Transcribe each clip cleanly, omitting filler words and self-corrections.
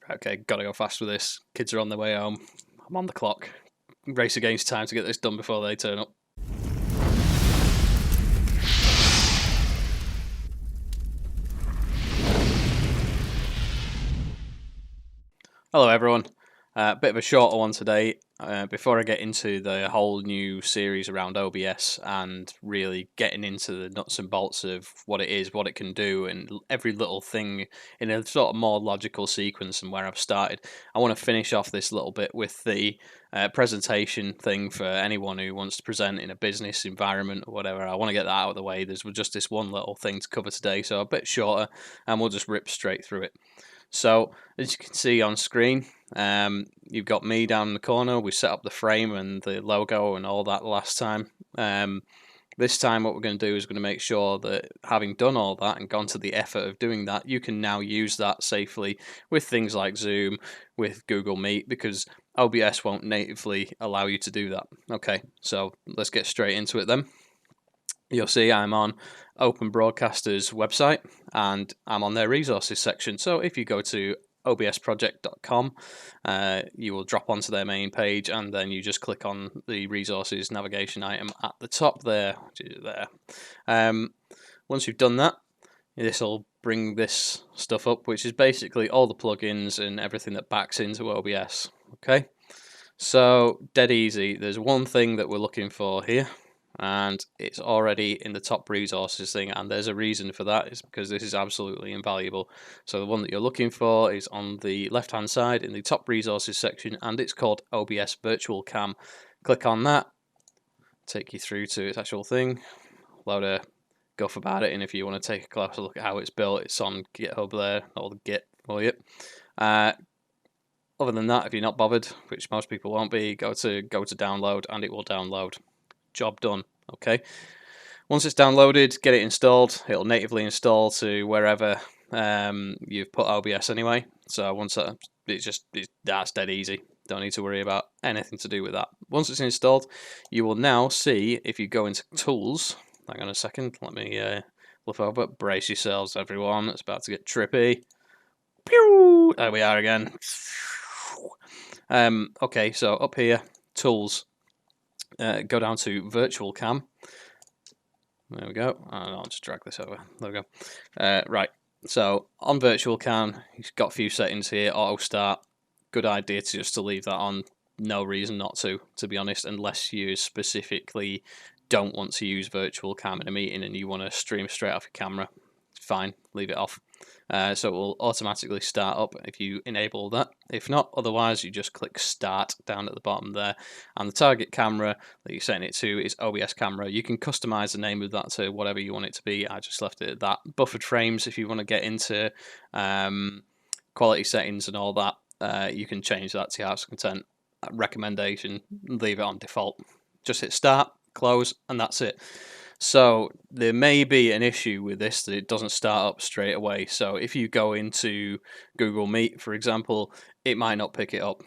Okay, gotta go fast with this. Kids are on their way home. I'm on the clock. Race against time to get this done before they turn up. Hello everyone. Bit of a shorter one today. Before I get into the whole new series around OBS and really getting into the nuts and bolts of what it is, what it can do, and every little thing in a sort of more logical sequence and where I've started, I want to finish off this little bit with the presentation thing for anyone who wants to present in a business environment or whatever. I want to get that out of the way. There's just this one little thing to cover today, so a bit shorter, and we'll just rip straight through it. So, as you can see on screen, you've got me down in the corner. We set up the frame and the logo and all that last time. This time what we're going to do is going to make sure that having done all that and gone to the effort of doing that, you can now use that safely with things like Zoom, with Google Meet, because OBS won't natively allow you to do that. Okay, so let's get straight into it then. You'll see I'm on Open Broadcaster's website and I'm on their resources section. So if you go to obsproject.com, you will drop onto their main page and then you just click on the resources navigation item at the top there, which is there. Once you've done that, this will bring this stuff up, which is basically all the plugins and everything that backs into OBS. Okay, so dead easy. There's one thing that we're looking for here, and it's already in the top resources thing, and there's a reason for that. It's because this is absolutely invaluable. So the one that you're looking for is on the left hand side in the top resources section, and it's called OBS Virtual Cam. Click on that, take you through to its actual thing, load of guff about it, and if you want to take a closer look at how it's built, it's on GitHub there, or the Git for you. Other than that, if you're not bothered, which most people won't be, go to download and it will download. Job done. Okay, once it's downloaded, get it installed. It'll natively install to wherever you've put OBS anyway. So once that's dead easy. Don't need to worry about anything to do with that. Once it's installed, you will now see, if you go into tools, hang on a second, let me flip over. Brace yourselves everyone, it's about to get trippy. Pew! There we are again. Okay, so up here, tools. Go down to virtual cam. There we go. I'll just drag this over. There we go. Right. So on virtual cam, you've got a few settings here. Auto start. Good idea to leave that on. No reason not to be honest, unless you specifically don't want to use virtual cam in a meeting and you want to stream straight off your camera. Fine, leave it off. So it will automatically start up if you enable that. If not, otherwise you just click start down at the bottom there, and the target camera that you're setting it to is OBS camera. You can customize the name of that to whatever you want it to be. I just left it at that. Buffered frames, if you want to get into quality settings and all that, you can change that to your heart's content. Recommendation, leave it on default. Just hit start, close, and that's it. So there may be an issue with this, that it doesn't start up straight away. So if you go into Google Meet, for example, it might not pick it up,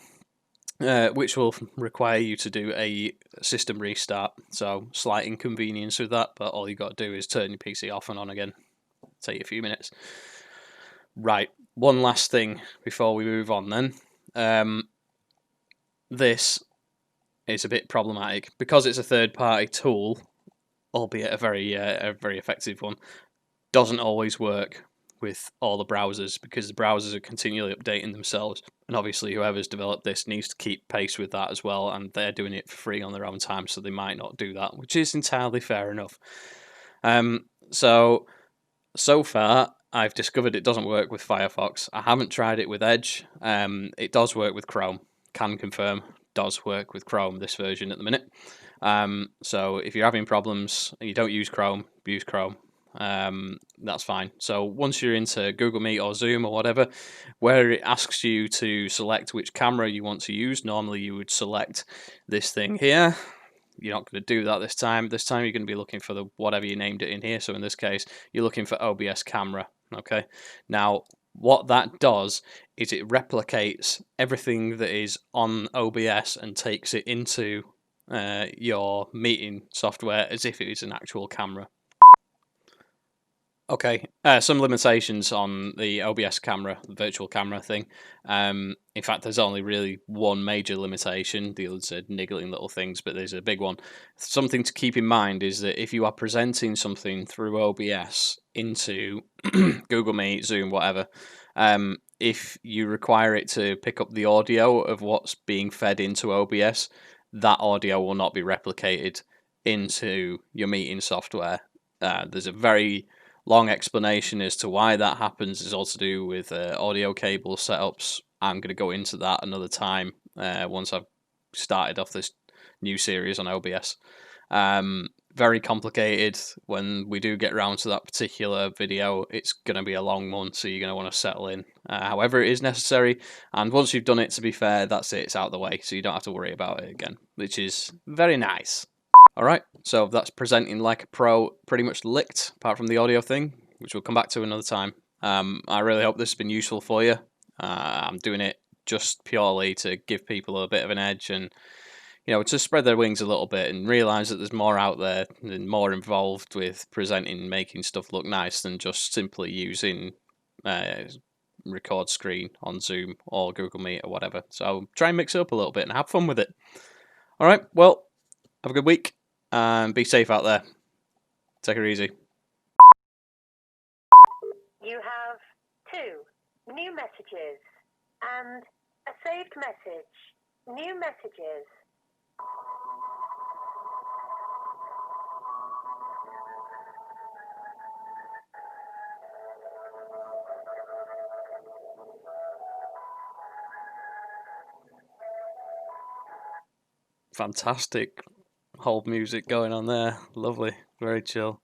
which will require you to do a system restart. So slight inconvenience with that, but all you got to do is turn your PC off and on again. Take a few minutes. Right, one last thing before we move on then. This is a bit problematic because it's a third-party tool, albeit a very effective one. Doesn't always work with all the browsers because the browsers are continually updating themselves, and obviously whoever's developed this needs to keep pace with that as well, and they're doing it for free on their own time, so they might not do that, which is entirely fair enough. So far I've discovered it doesn't work with Firefox. I haven't tried it with Edge. It does work with Chrome. Can confirm, does work with Chrome, this version at the minute. So if you're having problems and you don't use Chrome, use Chrome. That's fine. So once you're into Google Meet or Zoom or whatever, where it asks you to select which camera you want to use, normally you would select this thing here. You're not going to do that this time. This time you're going to be looking for the whatever you named it in here. So in this case, you're looking for OBS camera. Okay. Now, what that does is it replicates everything that is on OBS and takes it into your meeting software as if it is an actual camera. Okay, some limitations on the OBS camera, the virtual camera thing. In fact, there's only really one major limitation. The others are niggling little things, but there's a big one. Something to keep in mind is that if you are presenting something through OBS into Google Meet, Zoom, whatever, if you require it to pick up the audio of what's being fed into OBS, that audio will not be replicated into your meeting software. There's a very long explanation as to why that happens. Is all to do with audio cable setups. I'm going to go into that another time once I've started off this new series on OBS. Very complicated. When we do get around to that particular video, it's going to be a long one, so you're going to want to settle in however it is necessary. And once you've done it, to be fair, that's it. It's out of the way, so you don't have to worry about it again, which is very nice. Alright, so that's presenting like a pro pretty much licked, apart from the audio thing, which we'll come back to another time. I really hope this has been useful for you. I'm doing it just purely to give people a bit of an edge and, to spread their wings a little bit and realise that there's more out there and more involved with presenting, making stuff look nice than just simply using record screen on Zoom or Google Meet or whatever. So try and mix it up a little bit and have fun with it. Alright, well, have a good week. And be safe out there. Take it easy. You have 2 new messages and a saved message. New messages. Fantastic hold music going on there. Lovely. Very chill.